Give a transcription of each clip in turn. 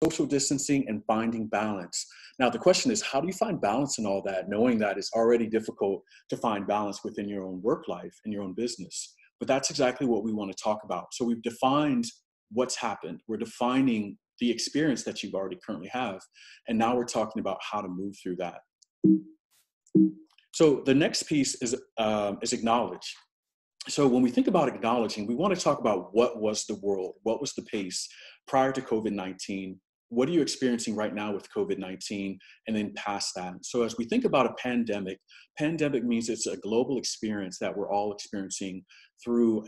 social distancing, and finding balance. Now, the question is, how do you find balance in all that, knowing that it's already difficult to find balance within your own work life and your own business? But that's exactly what we want to talk about. So we've defined what's happened. We're defining the experience that you already currently have. And now we're talking about how to move through that. So the next piece is acknowledge. So when we think about acknowledging, we want to talk about what was the world, what was the pace prior to COVID-19, what are you experiencing right now with COVID-19, and then past that. So as we think about a pandemic means it's a global experience that we're all experiencing through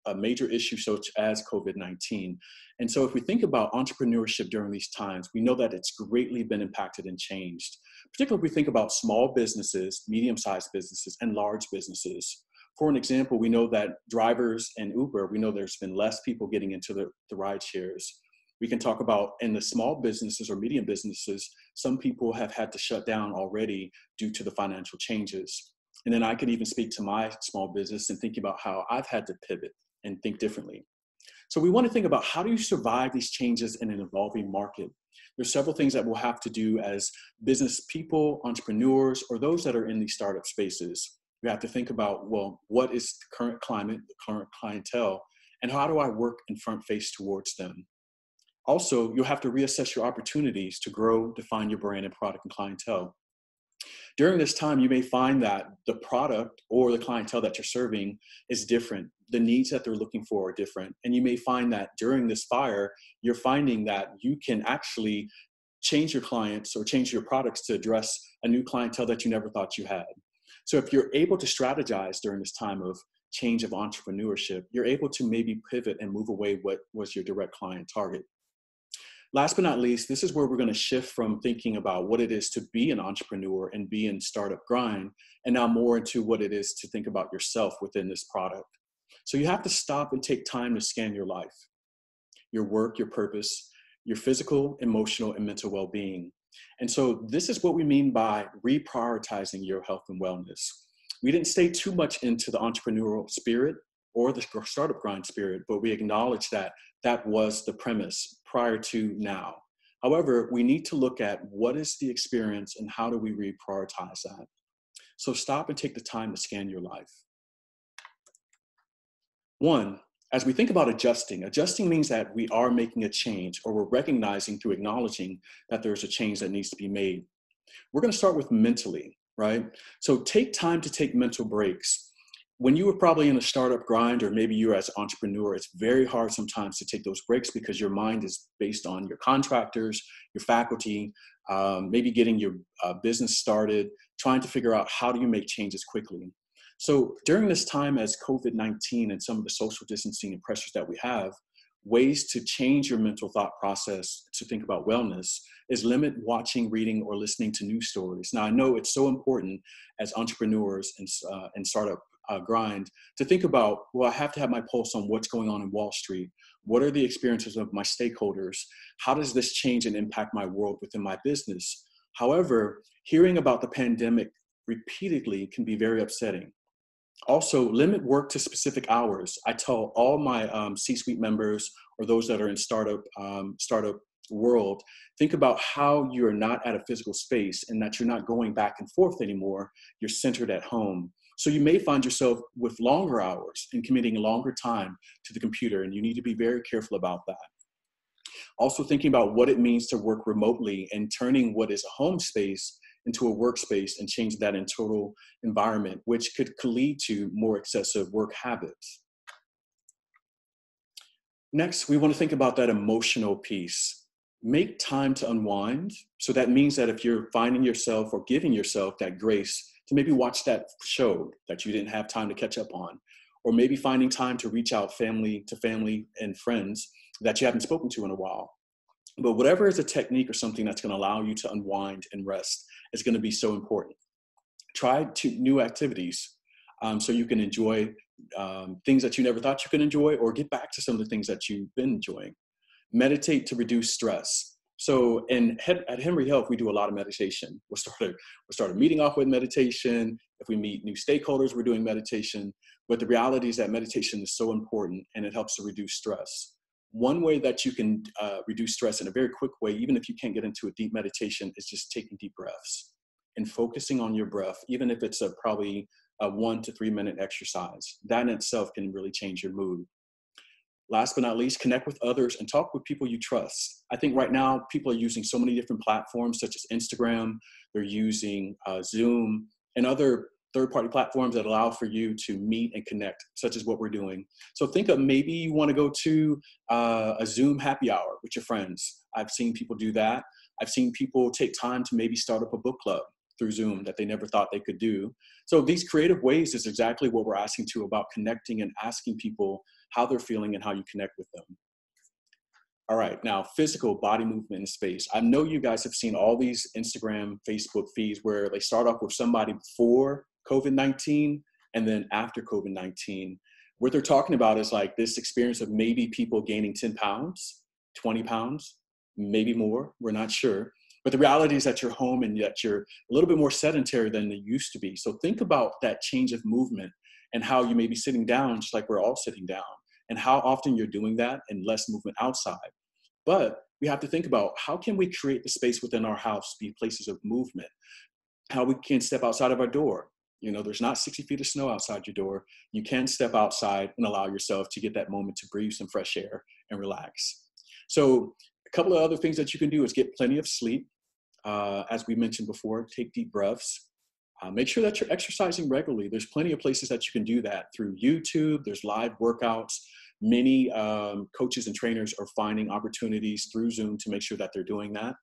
a major issue such as COVID-19. And so if we think about entrepreneurship during these times, we know that it's greatly been impacted and changed. Particularly if we think about small businesses, medium-sized businesses, and large businesses. For an example, we know that drivers and Uber, we know there's been less people getting into the ride shares. We can talk about in the small businesses or medium businesses, some people have had to shut down already due to the financial changes. And then I could even speak to my small business and think about how I've had to pivot and think differently. So we want to think about how do you survive these changes in an evolving market? There's several things that we'll have to do as business people, entrepreneurs, or those that are in these startup spaces. We have to think about, well, what is the current climate, the current clientele, and how do I work in front face towards them? Also, you'll have to reassess your opportunities to grow, define your brand and product and clientele. During this time, you may find that the product or the clientele that you're serving is different. The needs that they're looking for are different. And you may find that during this fire, you're finding that you can actually change your clients or change your products to address a new clientele that you never thought you had. So if you're able to strategize during this time of change of entrepreneurship, you're able to maybe pivot and move away what was your direct client target. Last but not least, this is where we're going to shift from thinking about what it is to be an entrepreneur and be in startup grind, and now more into what it is to think about yourself within this product. So you have to stop and take time to scan your life, your work, your purpose, your physical, emotional, and mental well-being. And so this is what we mean by reprioritizing your health and wellness. We didn't stay too much into the entrepreneurial spirit or the startup grind spirit, but we acknowledge that that was the premise prior to now. However, we need to look at what is the experience and how do we reprioritize that. So stop and take the time to scan your life. One, as we think about adjusting means that we are making a change or we're recognizing through acknowledging that there's a change that needs to be made. We're going to start with mentally, right? So take time to take mental breaks. When you were probably in a startup grind, or maybe you're as an entrepreneur, it's very hard sometimes to take those breaks because your mind is based on your contractors, your faculty, maybe getting your business started, trying to figure out how do you make changes quickly. So during this time as COVID-19 and some of the social distancing and pressures that we have, ways to change your mental thought process to think about wellness is limit watching, reading, or listening to news stories. Now, I know it's so important as entrepreneurs and startup grind to think about, well, I have to have my pulse on what's going on in Wall Street. What are the experiences of my stakeholders? How does this change and impact my world within my business? However, hearing about the pandemic repeatedly can be very upsetting. Also, limit work to specific hours. I tell all my C-suite members or those that are in startup world, think about how you're not at a physical space and that you're not going back and forth anymore. You're centered at home. So you may find yourself with longer hours and committing longer time to the computer, and you need to be very careful about that. Also thinking about what it means to work remotely and turning what is a home space into a workspace and change that in total environment, which could lead to more excessive work habits. Next, we want to think about that emotional piece. Make time to unwind. So that means that if you're finding yourself or giving yourself that grace to maybe watch that show that you didn't have time to catch up on, or maybe finding time to reach out to family and friends that you haven't spoken to in a while. But whatever is a technique or something that's going to allow you to unwind and rest is going to be so important. Try new activities so you can enjoy things that you never thought you could enjoy, or get back to some of the things that you've been enjoying. Meditate to reduce stress. So at Henry Health, we do a lot of meditation. We'll start a meeting off with meditation. If we meet new stakeholders, we're doing meditation. But the reality is that meditation is so important and it helps to reduce stress. One way that you can reduce stress in a very quick way, even if you can't get into a deep meditation, is just taking deep breaths and focusing on your breath, even if it's probably a 1 to 3 minute exercise. That in itself can really change your mood. Last but not least, connect with others and talk with people you trust. I think right now people are using so many different platforms such as Instagram, they're using Zoom and other third-party platforms that allow for you to meet and connect, such as what we're doing. So think of maybe you want to go to a Zoom happy hour with your friends. I've seen people do that. I've seen people take time to maybe start up a book club through Zoom that they never thought they could do. So these creative ways is exactly what we're asking to about connecting and asking people how they're feeling and how you connect with them. All right, now physical body movement in space. I know you guys have seen all these Instagram, Facebook feeds where they start off with somebody before COVID-19 and then after COVID-19. What they're talking about is like this experience of maybe people gaining 10 pounds, 20 pounds, maybe more, we're not sure. But the reality is that you're home and yet you're a little bit more sedentary than they used to be. So think about that change of movement and how you may be sitting down, just like we're all sitting down, and how often you're doing that and less movement outside. But we have to think about how can we create the space within our house to be places of movement, how we can step outside of our door. You know, there's not 60 feet of snow outside your door. You can step outside and allow yourself to get that moment to breathe some fresh air and relax. So a couple of other things that you can do is get plenty of sleep. As we mentioned before, take deep breaths. Make sure that you're exercising regularly. There's plenty of places that you can do that through YouTube. There's live workouts. Many coaches and trainers are finding opportunities through Zoom to make sure that they're doing that.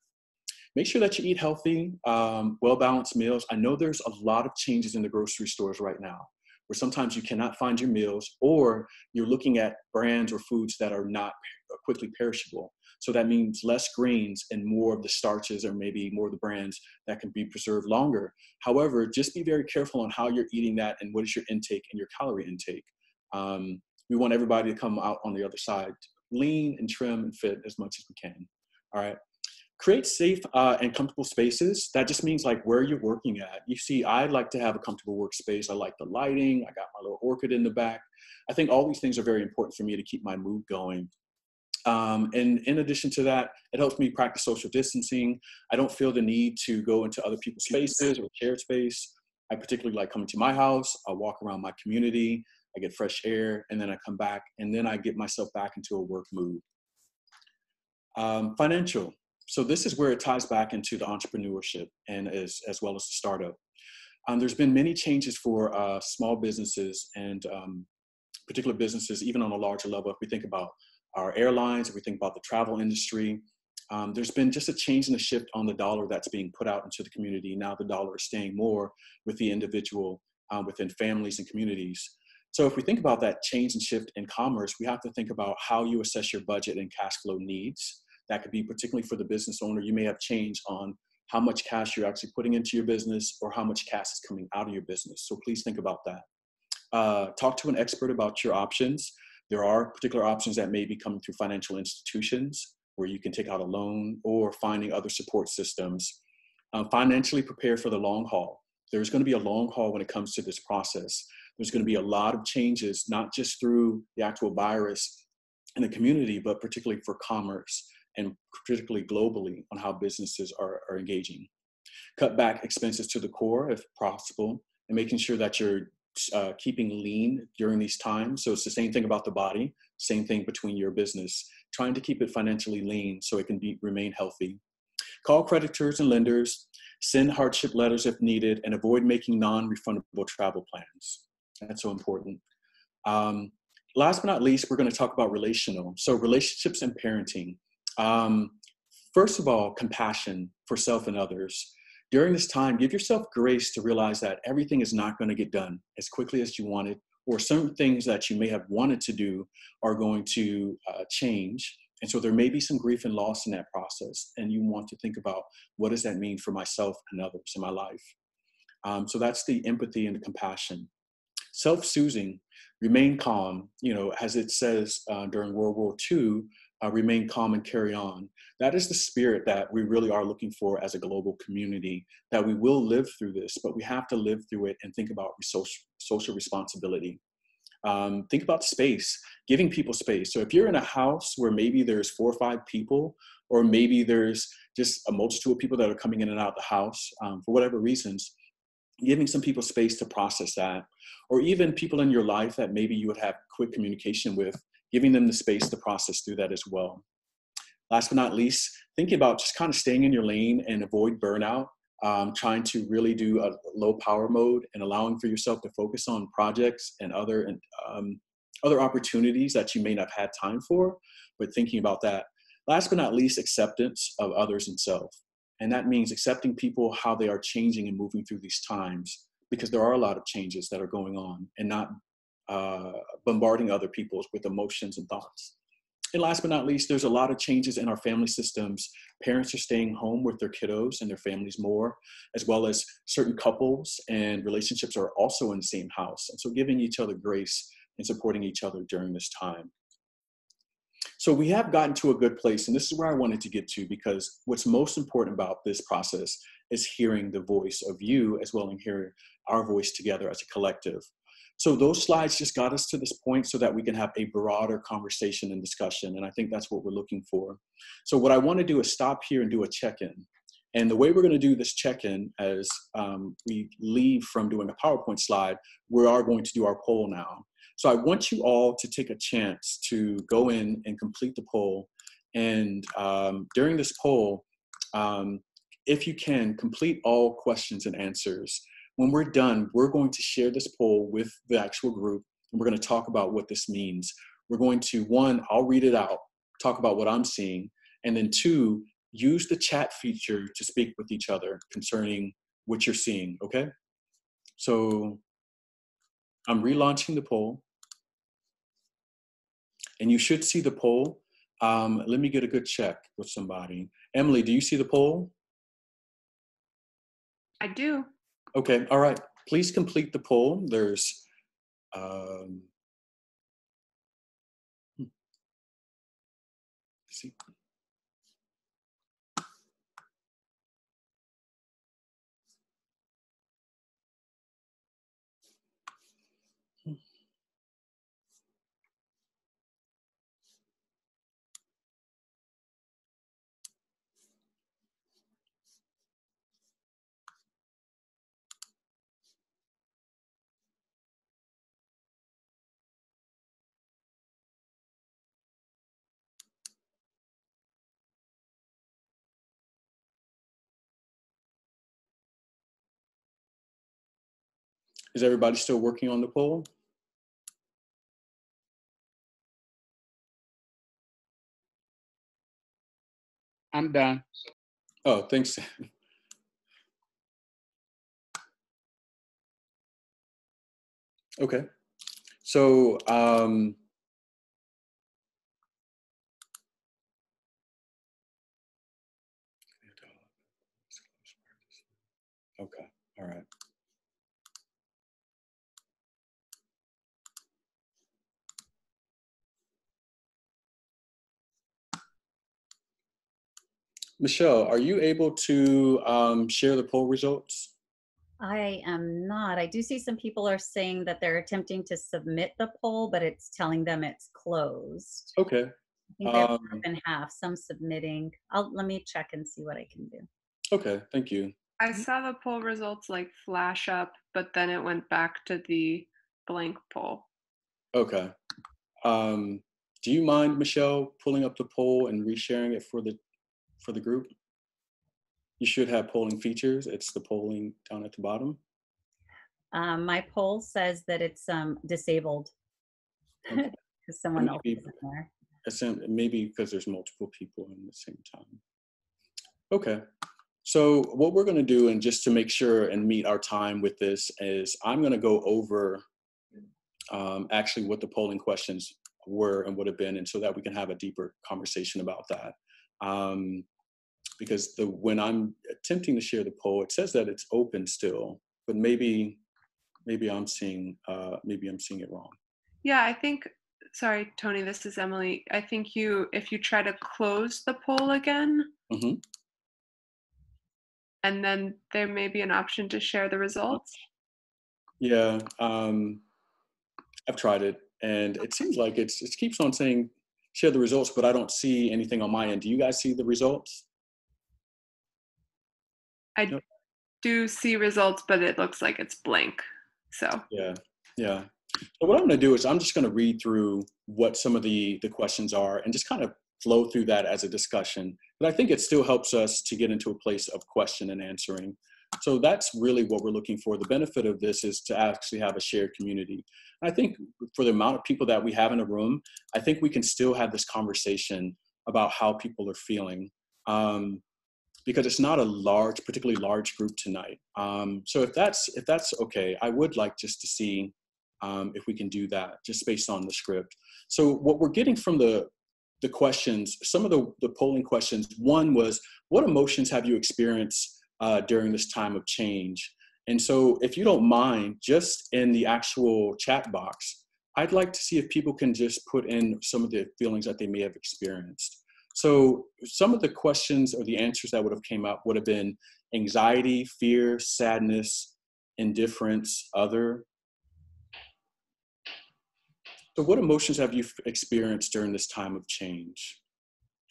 Make sure that you eat healthy, well-balanced meals. I know there's a lot of changes in the grocery stores right now, where sometimes you cannot find your meals, or you're looking at brands or foods that are not quickly perishable. So that means less grains and more of the starches, or maybe more of the brands that can be preserved longer. However, just be very careful on how you're eating that and what is your intake and your calorie intake. We want everybody to come out on the other side lean and trim and fit as much as we can. All right. Create safe and comfortable spaces. That just means like where you're working at. You see, I like to have a comfortable workspace. I like the lighting. I got my little orchid in the back. I think all these things are very important for me to keep my mood going. And in addition to that, it helps me practice social distancing. I don't feel the need to go into other people's spaces or shared space. I particularly like coming to my house. I walk around my community. I get fresh air, and then I come back, and then I get myself back into a work mood. Financial. So this is where it ties back into the entrepreneurship and as well as the startup. There's been many changes for small businesses and particular businesses, even on a larger level. If we think about our airlines, if we think about the travel industry, there's been just a change in the shift on the dollar that's being put out into the community. Now the dollar is staying more with the individual within families and communities. So if we think about that change and shift in commerce, we have to think about how you assess your budget and cash flow needs. That could be particularly for the business owner. You may have change on how much cash you're actually putting into your business or how much cash is coming out of your business. So please think about that. Talk to an expert about your options. There are particular options that may be coming through financial institutions where you can take out a loan or finding other support systems. Financially prepare for the long haul. There's going to be a long haul when it comes to this process. There's going to be a lot of changes, not just through the actual virus in the community, but particularly for commerce and particularly globally on how businesses are engaging. Cut back expenses to the core if possible, and making sure that you're keeping lean during these times. So it's the same thing about the body, same thing between your business, trying to keep it financially lean so it can remain healthy. Call creditors and lenders, send hardship letters if needed, and avoid making non-refundable travel plans. That's so important. Last but not least, we're going to talk about relational. So relationships and parenting. First of all, compassion for self and others. During this time, give yourself grace to realize that everything is not going to get done as quickly as you wanted, or certain things that you may have wanted to do are going to change. And so there may be some grief and loss in that process. And you want to think about, what does that mean for myself and others in my life? So that's the empathy and the compassion. Self-soothing, remain calm, as it says during World War II, remain calm and carry on. That is the spirit that we really are looking for as a global community, that we will live through this, but we have to live through it and think about social responsibility. Think about space, giving people space. So if you're in a house where maybe there's 4 or 5 people, or maybe there's just a multitude of people that are coming in and out of the house for whatever reasons, giving some people space to process that, or even people in your life that maybe you would have quick communication with, giving them the space to process through that as well. Last but not least, thinking about just kind of staying in your lane and avoid burnout, trying to really do a low power mode and allowing for yourself to focus on projects and other opportunities that you may not have had time for, but thinking about that. Last but not least, acceptance of others and self. And that means accepting people, how they are changing and moving through these times, because there are a lot of changes that are going on, and not bombarding other people with emotions and thoughts. And last but not least, there's a lot of changes in our family systems. Parents are staying home with their kiddos and their families more, as well as certain couples and relationships are also in the same house. And so giving each other grace and supporting each other during this time. So we have gotten to a good place, and this is where I wanted to get to, because what's most important about this process is hearing the voice of you as well, and hearing our voice together as a collective. So those slides just got us to this point so that we can have a broader conversation and discussion. And I think that's what we're looking for. So what I want to do is stop here and do a check-in. And the way we're going to do this check-in, as we leave from doing a PowerPoint slide, we are going to do our poll now. So I want you all to take a chance to go in and complete the poll. And during this poll, if you can, complete all questions and answers. When we're done, we're going to share this poll with the actual group, and we're going to talk about what this means. We're going to, 1, I'll read it out, talk about what I'm seeing, and then 2, use the chat feature to speak with each other concerning what you're seeing, okay? So I'm relaunching the poll, and you should see the poll. Let me get a good check with somebody. Emily, do you see the poll? I do. Okay, all right. Please complete the poll. There's, see. Is everybody still working on the poll? I'm done. Oh, thanks. Okay. So, okay, all right. Michelle, are you able to share the poll results? I am not. I do see some people are saying that they're attempting to submit the poll, but it's telling them it's closed. Okay. I think they're half and half, some submitting. Let me check and see what I can do. Okay, thank you. I saw the poll results like flash up, but then it went back to the blank poll. Okay. Do you mind, Michelle, pulling up the poll and resharing it for the group? You should have polling features. It's the polling down at the bottom. My poll says that it's disabled. Okay. Because someone else is in there. Maybe because there's multiple people in the same time. Okay. So what we're going to do, and just to make sure and meet our time with this, is I'm going to go over actually what the polling questions were and would have been, and so that we can have a deeper conversation about that. Because when I'm attempting to share the poll, it says that it's open still, but maybe I'm seeing it wrong. Yeah, I think, sorry, Tony, this is Emily. I think if you try to close the poll again, Mm-hmm. and then there may be an option to share the results. Yeah. I've tried it, and it seems like it keeps on saying share the results, but I don't see anything on my end. Do you guys see the results? I Nope. do see results, but it looks like it's blank. So Yeah, yeah. So what I'm going to do is I'm just going to read through what some of the questions are and just kind of flow through that as a discussion. But I think it still helps us to get into a place of question and answering. So that's really what we're looking for. The benefit of this is to actually have a shared community. And I think for the amount of people that we have in a room, I think we can still have this conversation about how people are feeling. Because it's not a particularly large group tonight. So if that's okay, I would like just to see if we can do that, just based on the script. So what we're getting from the questions, some of the polling questions, one was, what emotions have you experienced during this time of change? And so if you don't mind, just in the actual chat box, I'd like to see if people can just put in some of the feelings that they may have experienced. So some of the questions or the answers that would have came up would have been anxiety, fear, sadness, indifference, other. So what emotions have you experienced during this time of change?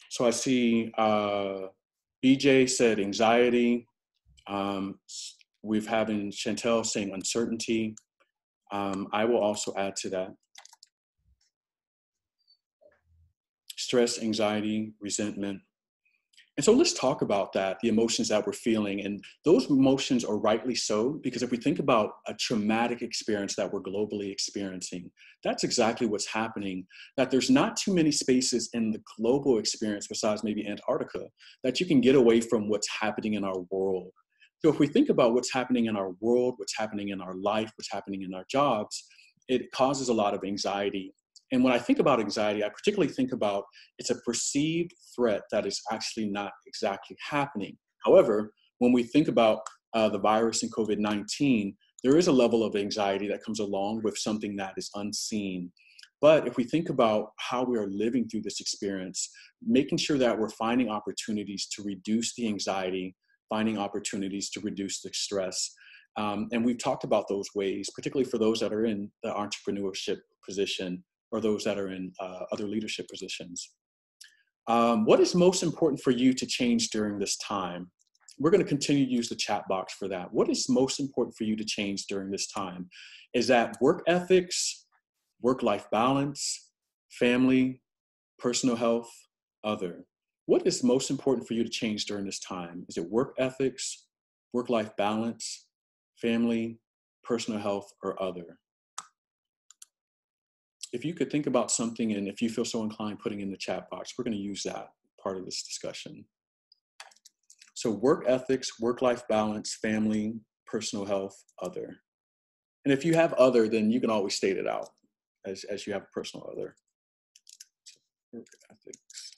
So I see BJ said anxiety. We've having Chantel saying uncertainty. I will also add to that. Stress, anxiety, resentment. And so let's talk about that, the emotions that we're feeling. And those emotions are rightly so, because if we think about a traumatic experience that we're globally experiencing, that's exactly what's happening, that there's not too many spaces in the global experience, besides maybe Antarctica, that you can get away from what's happening in our world. So if we think about what's happening in our world, what's happening in our life, what's happening in our jobs, it causes a lot of anxiety. And when I think about anxiety, I particularly think about it's a perceived threat that is actually not exactly happening. However, when we think about the virus and COVID-19, there is a level of anxiety that comes along with something that is unseen. But if we think about how we are living through this experience, making sure that we're finding opportunities to reduce the anxiety, finding opportunities to reduce the stress. And we've talked about those ways, particularly for those that are in the entrepreneurship position, or those that are in other leadership positions. What is most important for you to change during this time? We're going to continue to use the chat box for that. What is most important for you to change during this time? Is that work ethics, work-life balance, family, personal health, other? What is most important for you to change during this time? Is it work ethics, work-life balance, family, personal health, or other? If you could think about something, and if you feel so inclined, putting in the chat box, we're going to use that part of this discussion. So work ethics, work-life balance, family, personal health, other. And if you have other, then you can always state it out as you have a personal other. So work ethics.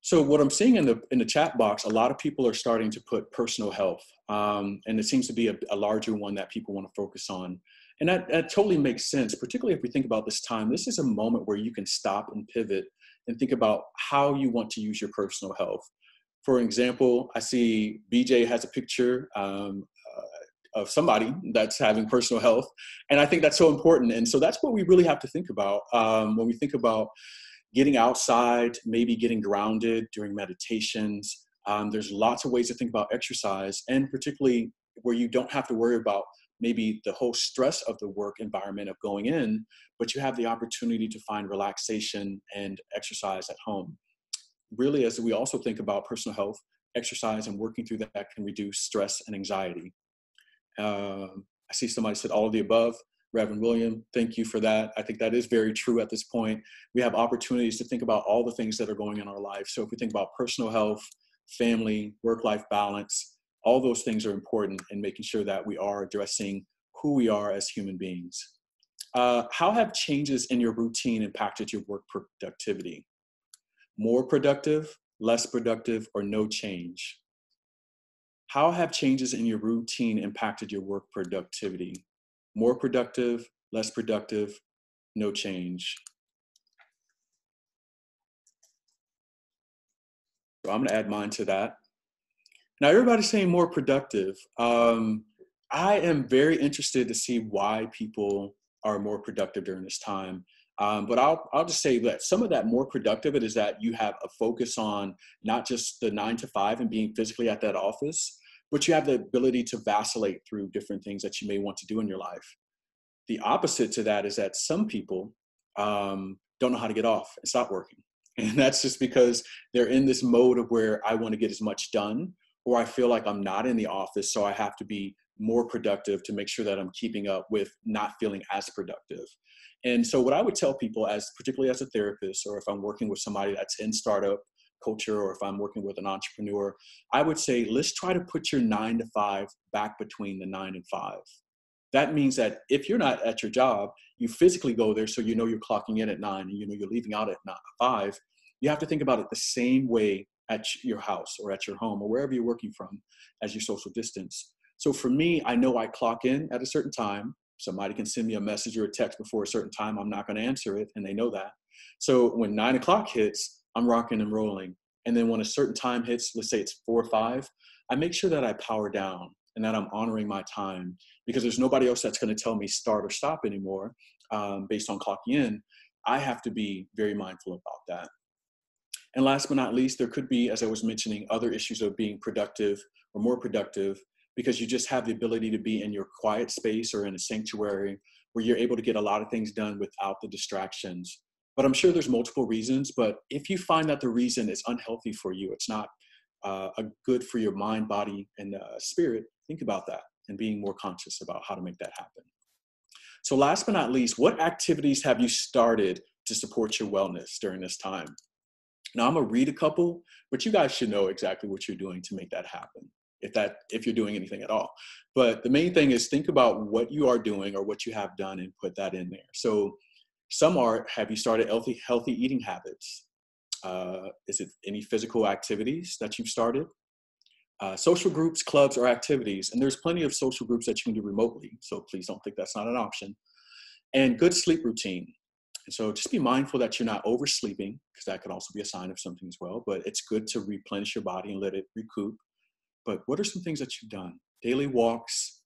So what I'm seeing in the chat box, a lot of people are starting to put personal health, and it seems to be a larger one that people want to focus on. And that totally makes sense, particularly if we think about this time. This is a moment where you can stop and pivot and think about how you want to use your personal health. For example, I see BJ has a picture of somebody that's having personal health, and I think that's so important. And so that's what we really have to think about when we think about getting outside, maybe getting grounded during meditations. There's lots of ways to think about exercise, and particularly where you don't have to worry about maybe the whole stress of the work environment of going in, but you have the opportunity to find relaxation and exercise at home. Really, as we also think about personal health, exercise and working through that can reduce stress and anxiety. I see somebody said all of the above. Reverend William, thank you for that. I think that is very true at this point. We have opportunities to think about all the things that are going in our life. So if we think about personal health, family, work-life balance, all those things are important in making sure that we are addressing who we are as human beings. How have changes in your routine impacted your work productivity? More productive, less productive, or no change? How have changes in your routine impacted your work productivity? More productive, less productive, no change. So I'm going to add mine to that. Now everybody's saying more productive. I am very interested to see why people are more productive during this time. But I'll just say that some of that more productive it is that you have a focus on not just the 9 to 5 and being physically at that office, but you have the ability to vacillate through different things that you may want to do in your life. The opposite to that is that some people don't know how to get off and stop working. And that's just because they're in this mode of where I want to get as much done, or I feel like I'm not in the office, so I have to be more productive to make sure that I'm keeping up with not feeling as productive. And so what I would tell people, as particularly as a therapist, or if I'm working with somebody that's in startup culture, or if I'm working with an entrepreneur, I would say, let's try to put your 9 to 5 back between the 9 and 5. That means that if you're not at your job, you physically go there so you know you're clocking in at 9 and you know you're leaving out at 5. You have to think about it the same way at your house or at your home or wherever you're working from as your social distance. So for me, I know I clock in at a certain time. Somebody can send me a message or a text before a certain time. I'm not going to answer it, and they know that. So when 9 o'clock hits, I'm rocking and rolling. And then when a certain time hits, let's say it's 4 or 5, I make sure that I power down and that I'm honoring my time, because there's nobody else that's going to tell me start or stop anymore based on clocking in. I have to be very mindful about that. And last but not least, there could be, as I was mentioning, other issues of being productive or more productive, because you just have the ability to be in your quiet space or in a sanctuary where you're able to get a lot of things done without the distractions. But I'm sure there's multiple reasons, but if you find that the reason is unhealthy for you, it's not a good for your mind, body, and spirit, think about that and being more conscious about how to make that happen. So last but not least, what activities have you started to support your wellness during this time? Now I'm gonna read a couple, but you guys should know exactly what you're doing to make that happen, if you're doing anything at all. But the main thing is think about what you are doing or what you have done and put that in there. So some are, have you started healthy eating habits? Is it any physical activities that you've started? Social groups, clubs, or activities. And there's plenty of social groups that you can do remotely. So please don't think that's not an option. And good sleep routine. And so just be mindful that you're not oversleeping, because that could also be a sign of something as well. But it's good to replenish your body and let it recoup. But what are some things that you've done? Daily walks,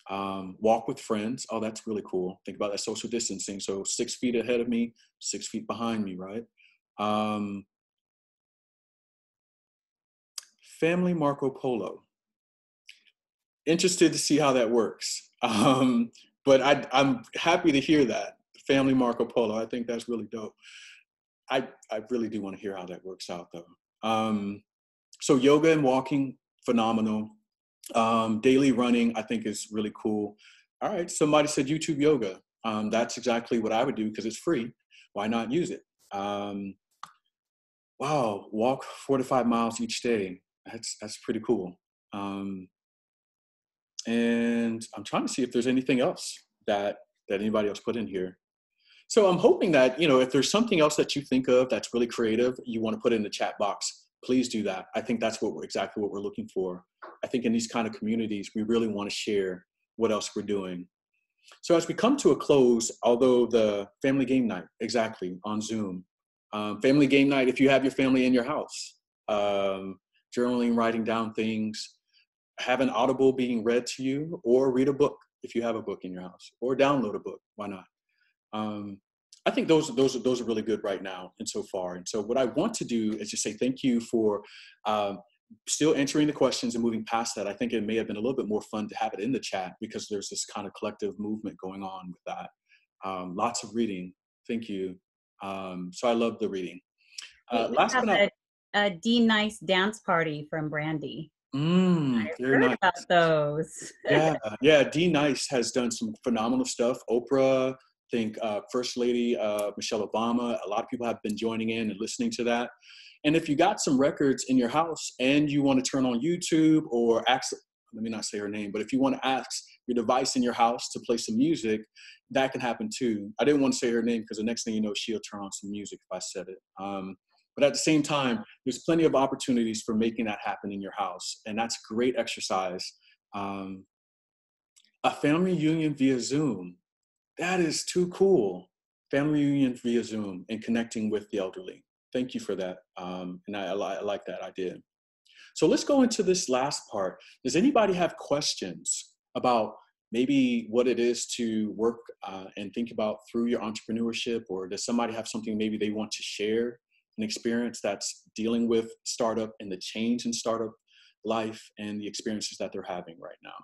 walk with friends. Oh, that's really cool. Think about that social distancing. So 6 feet ahead of me, 6 feet behind me, right? Family Marco Polo. Interested to see how that works. But I'm happy to hear that. Family Marco Polo. I think that's really dope. I really do want to hear how that works out though. So yoga and walking, phenomenal. Daily running, I think is really cool. All right, somebody said YouTube yoga. That's exactly what I would do because it's free. Why not use it? Wow, walk 4 to 5 miles each day. That's pretty cool. And I'm trying to see if there's anything else that anybody else put in here. So I'm hoping that, if there's something else that you think of that's really creative, you want to put in the chat box, please do that. I think that's exactly what we're looking for. I think in these kind of communities, we really want to share what else we're doing. So as we come to a close, although the family game night, exactly, on Zoom. Family game night, if you have your family in your house, journaling, writing down things, have an audible being read to you, or read a book if you have a book in your house, or download a book, why not? I think those are really good right now and so far. And so what I want to do is just say thank you for still answering the questions and moving past that. I think it may have been a little bit more fun to have it in the chat because there's this kind of collective movement going on with that. Lots of reading. Thank you. So I love the reading. Last but not a D Nice dance party from Brandy. Very heard nice. about those. Yeah. D Nice has done some phenomenal stuff. Oprah, I think First Lady Michelle Obama. A lot of people have been joining in and listening to that. And if you got some records in your house and you want to turn on YouTube or ask, let me not say her name, but if you want to ask your device in your house to play some music, that can happen too. I didn't want to say her name because the next thing you know, she'll turn on some music if I said it. But at the same time, there's plenty of opportunities for making that happen in your house. And that's great exercise. A family reunion via Zoom. That is too cool. Family reunion via Zoom and connecting with the elderly. Thank you for that. And I like that idea. So let's go into this last part. Does anybody have questions about maybe what it is to work and think about through your entrepreneurship? Or does somebody have something maybe they want to share, an experience that's dealing with startup and the change in startup life and the experiences that they're having right now?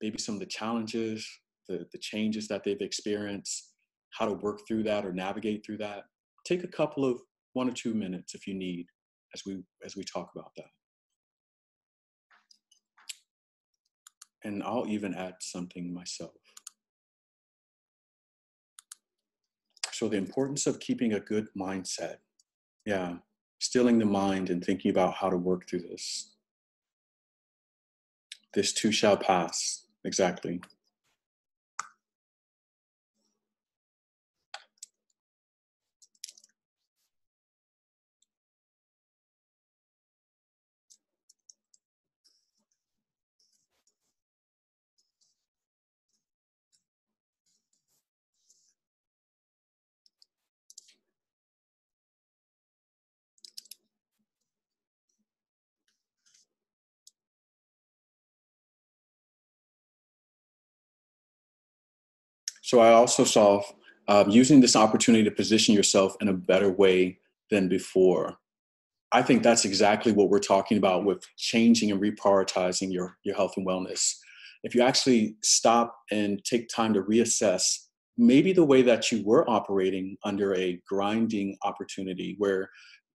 Maybe some of the challenges, the changes that they've experienced, how to work through that or navigate through that. Take a couple of 1 or 2 minutes if you need as we talk about that. And I'll even add something myself. So the importance of keeping a good mindset. Yeah, stilling the mind and thinking about how to work through this. This too shall pass. Exactly. So I also saw using this opportunity to position yourself in a better way than before. I think that's exactly what we're talking about with changing and reprioritizing your health and wellness. If you actually stop and take time to reassess maybe the way that you were operating under a grinding opportunity where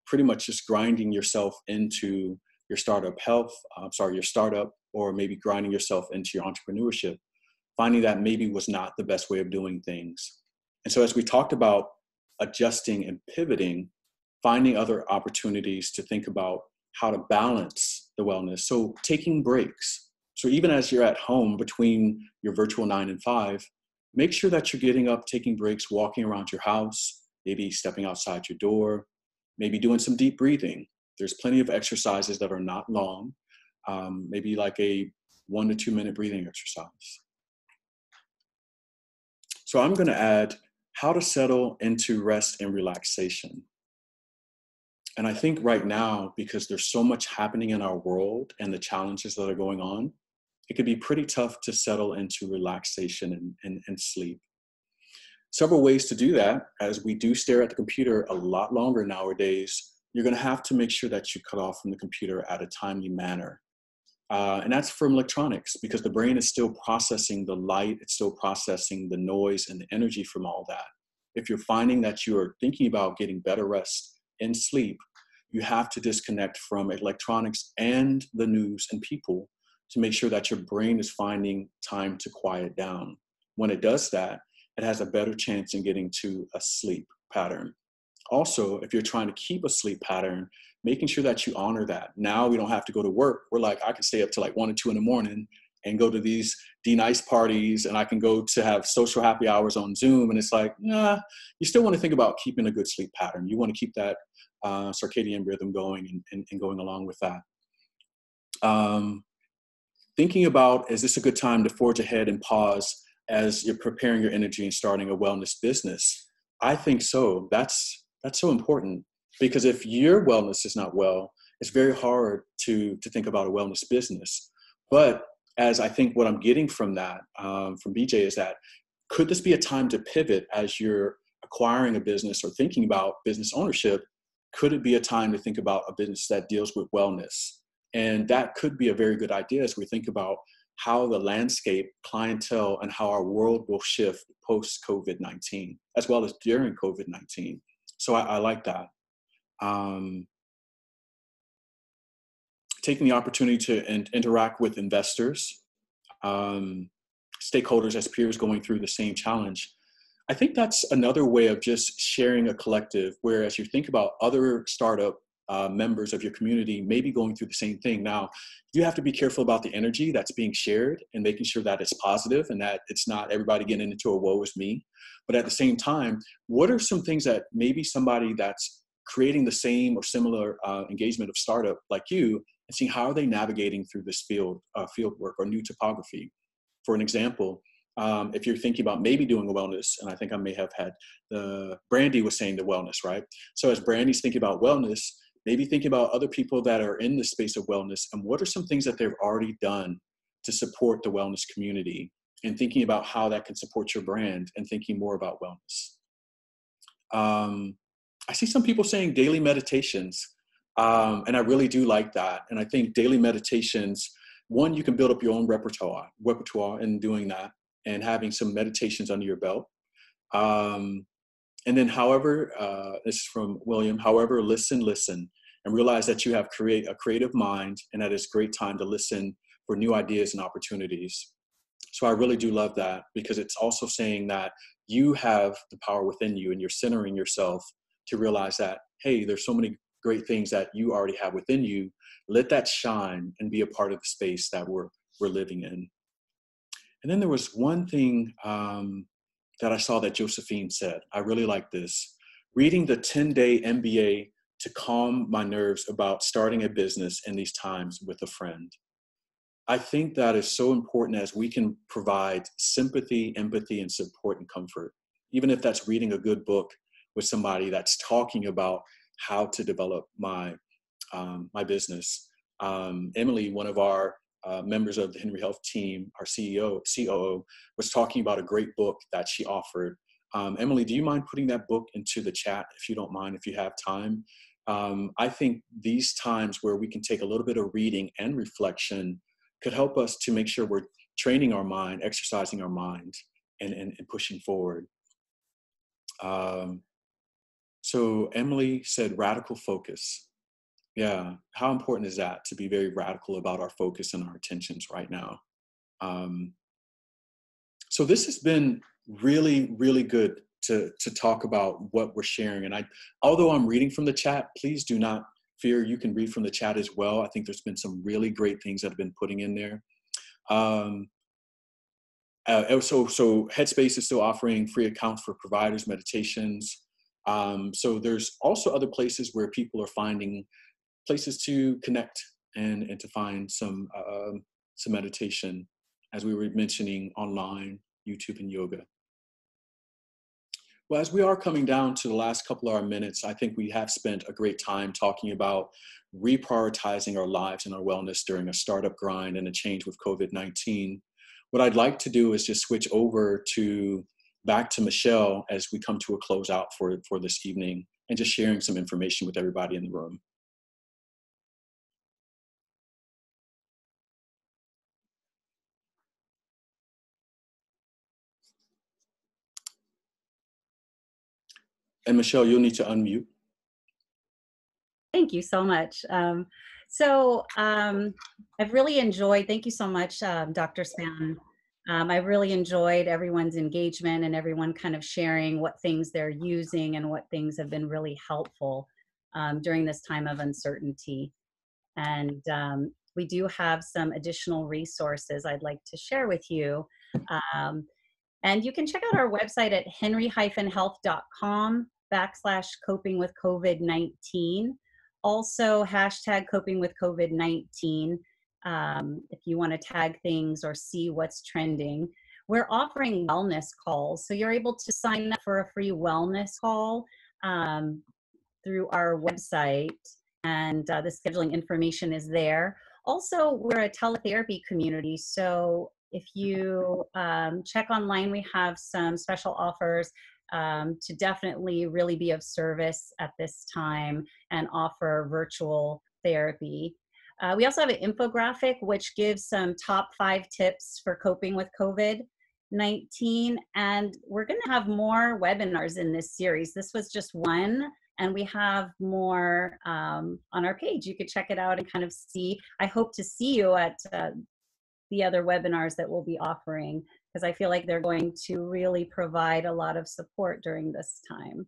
pretty much just grinding yourself into your startup your startup, or maybe grinding yourself into your entrepreneurship, finding that maybe was not the best way of doing things. And so as we talked about adjusting and pivoting, finding other opportunities to think about how to balance the wellness. So taking breaks. So even as you're at home between your virtual 9 and 5, make sure that you're getting up, taking breaks, walking around your house, maybe stepping outside your door, maybe doing some deep breathing. There's plenty of exercises that are not long, maybe like a 1 to 2 minute breathing exercise. So I'm going to add how to settle into rest and relaxation. And I think right now, because there's so much happening in our world and the challenges that are going on, it could be pretty tough to settle into relaxation and sleep. Several ways to do that. As we do stare at the computer a lot longer nowadays, you're going to have to make sure that you cut off from the computer at a timely manner. And that's from electronics, because the brain is still processing the light, it's still processing the noise and the energy from all that. If you're finding that you're thinking about getting better rest and sleep, you have to disconnect from electronics and the news and people to make sure that your brain is finding time to quiet down. When it does that, it has a better chance in getting to a sleep pattern. Also, if you're trying to keep a sleep pattern, making sure that you honor that. Now we don't have to go to work. We're like, I can stay up till like 1 or 2 in the morning and go to these D-nice parties, and I can go to have social happy hours on Zoom. And it's like, nah, you still want to think about keeping a good sleep pattern. You want to keep that circadian rhythm going and going along with that. Thinking about, is this a good time to forge ahead and pause as you're preparing your energy and starting a wellness business? I think so. That's so important, because if your wellness is not well, it's very hard to think about a wellness business. But as I think what I'm getting from that, from BJ, is that could this be a time to pivot as you're acquiring a business or thinking about business ownership? Could it be a time to think about a business that deals with wellness? And that could be a very good idea as we think about how the landscape, clientele, and how our world will shift post-COVID-19, as well as during COVID-19. So I like that. Taking the opportunity to interact with investors, stakeholders as peers going through the same challenge. I think that's another way of just sharing a collective, whereas you think about other startup members of your community maybe going through the same thing. Now, you have to be careful about the energy that's being shared and making sure that it's positive and that it's not everybody getting into a woe is me. But at the same time, what are some things that maybe somebody that's creating the same or similar engagement of startup like you, and seeing how are they navigating through this field work or new topography? For an example, if you're thinking about maybe doing a wellness, and I think I may have had Brandy was saying the wellness, right? So as Brandy's thinking about wellness, maybe thinking about other people that are in the space of wellness and what are some things that they've already done to support the wellness community, and thinking about how that can support your brand and thinking more about wellness. I see some people saying daily meditations, and I really do like that. And I think daily meditations, one, you can build up your own repertoire in doing that and having some meditations under your belt. And then this is from William, however, listen, and realize that you have a creative mind, and that it's a great time to listen for new ideas and opportunities. So I really do love that, because it's also saying that you have the power within you, and you're centering yourself to realize that, hey, there's so many great things that you already have within you. Let that shine and be a part of the space that we're living in. And then there was one thing that I saw that Josephine said. I really like this. Reading the 10-day MBA to calm my nerves about starting a business in these times with a friend. I think that is so important, as we can provide sympathy, empathy, and support and comfort. Even if that's reading a good book with somebody that's talking about how to develop my business. Emily, one of our members of the Henry Health team, our COO, was talking about a great book that she offered. Emily, do you mind putting that book into the chat, if you don't mind, if you have time? I think these times where we can take a little bit of reading and reflection could help us to make sure we're training our mind, exercising our mind, and pushing forward. So Emily said radical focus. Yeah, how important is that, to be very radical about our focus and our attentions right now? So this has been really, really good to talk about what we're sharing. And although I'm reading from the chat, please do not fear, you can read from the chat as well. I think there's been some really great things that have been putting in there. So Headspace is still offering free accounts for providers, meditations. So there's also other places where people are finding places to connect and to find some meditation, as we were mentioning, online, YouTube, and yoga. Well, as we are coming down to the last couple of our minutes, I think we have spent a great time talking about reprioritizing our lives and our wellness during a startup grind and a change with COVID-19. What I'd like to do is just switch over back to Michelle as we come to a closeout for this evening, and just sharing some information with everybody in the room. And Michelle, you'll need to unmute. Thank you so much. I've really enjoyed, thank you so much, Dr. Span. I've really enjoyed everyone's engagement and everyone kind of sharing what things they're using and what things have been really helpful during this time of uncertainty. And we do have some additional resources I'd like to share with you. And you can check out our website at henry-health.com/coping with COVID-19. Also #coping with COVID-19 if you want to tag things or see what's trending. We're offering wellness calls. So you're able to sign up for a free wellness call through our website, and the scheduling information is there. Also, we're a teletherapy community. So if you check online, we have some special offers to definitely really be of service at this time and offer virtual therapy. We also have an infographic which gives some top 5 tips for coping with COVID-19. And we're going to have more webinars in this series. This was just one, and we have more on our page. You could check it out and kind of see. I hope to see you at the other webinars that we'll be offering, because I feel like they're going to really provide a lot of support during this time.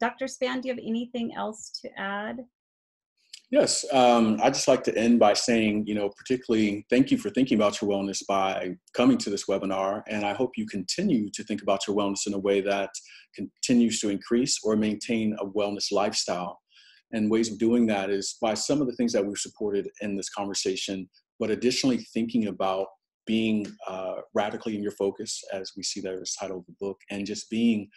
Dr. Span, do you have anything else to add? Yes, I'd just like to end by saying, particularly thank you for thinking about your wellness by coming to this webinar. And I hope you continue to think about your wellness in a way that continues to increase or maintain a wellness lifestyle. And ways of doing that is by some of the things that we've supported in this conversation, but additionally thinking about being radically in your focus, as we see there as title of the book, and just being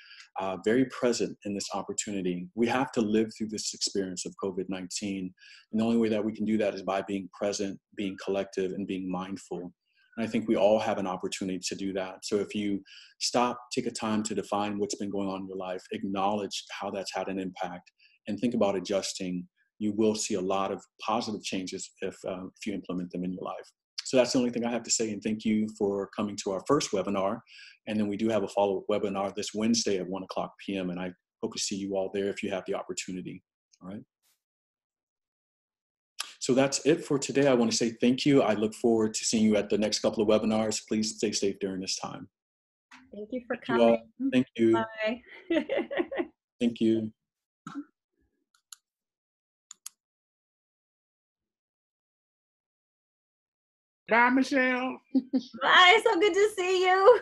very present in this opportunity. We have to live through this experience of COVID-19. And the only way that we can do that is by being present, being collective, and being mindful. And I think we all have an opportunity to do that. So if you stop, take a time to define what's been going on in your life, acknowledge how that's had an impact, and think about adjusting, you will see a lot of positive changes if you implement them in your life. So that's the only thing I have to say. And thank you for coming to our first webinar. And then we do have a follow-up webinar this Wednesday at 1:00 p.m. And I hope to see you all there if you have the opportunity. All right. So that's it for today. I want to say thank you. I look forward to seeing you at the next couple of webinars. Please stay safe during this time. Thank you for Thank you all. coming. Thank you. Bye. Thank you. Bye, Michelle. Bye. So good to see you.